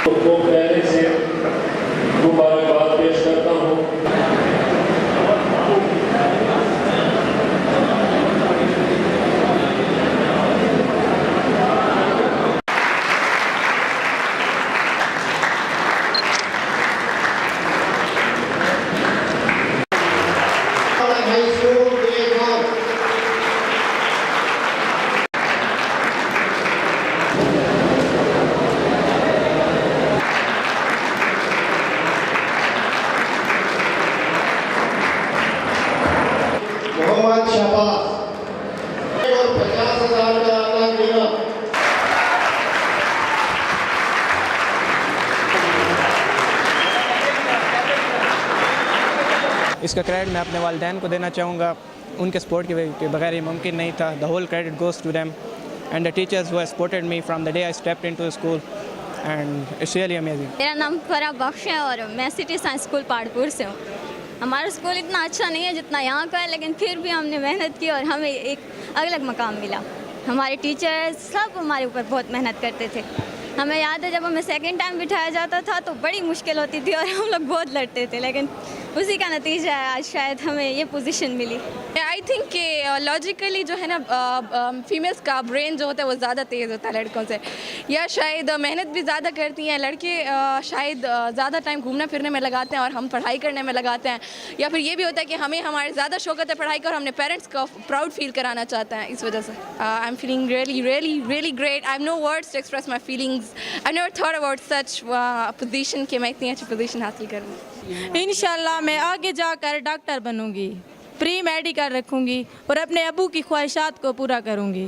तो पहले से मुबारकबाद पेश करता हूँ। मोहम्मद शहबाज और 50,000 का इनाम मिला। इसका क्रेडिट मैं अपने वालिदैन को देना चाहूँगा। उनके सपोर्ट के बगैर ये मुमकिन नहीं था। The whole credit goes to them and the teachers who have supported me from the day I stepped into the school and it's really amazing. मेरा नाम फरा बख्श है और मैं सिटी साइंस स्कूल पहाड़पुर से हूँ। हमारा स्कूल इतना अच्छा नहीं है जितना यहाँ का है, लेकिन फिर भी हमने मेहनत की और हमें एक अलग मकाम मिला। हमारे टीचर्स सब हमारे ऊपर बहुत मेहनत करते थे। हमें याद है जब हमें सेकंड टाइम बिठाया जाता था तो बड़ी मुश्किल होती थी और हम लोग बहुत लड़ते थे, लेकिन उसी का नतीजा है आज शायद हमें ये पोजीशन मिली। आई थिंक कि लॉजिकली जो है ना फीमेल्स का ब्रेन जो होता है वो ज़्यादा तेज़ होता है लड़कों से, या शायद मेहनत भी ज़्यादा करती हैं लड़के। शायद ज़्यादा टाइम घूमने फिरने में लगाते हैं और हम पढ़ाई करने में लगाते हैं, या फिर ये भी होता है कि हमें हमारे ज़्यादा शौक़ है पढ़ाई का और हमने पेरेंट्स को प्राउड फील कराना चाहते हैं। इस वजह से I am feeling really great. I have no words to express my feelings. I never thought about such position कि मैं इतनी अच्छी पोजीशन हासिल करूँ। इंशाल्लाह मैं आगे जाकर डॉक्टर बनूंगी, प्री मेडिकल रखूंगी और अपने अबू की ख्वाहिशात को पूरा करूंगी।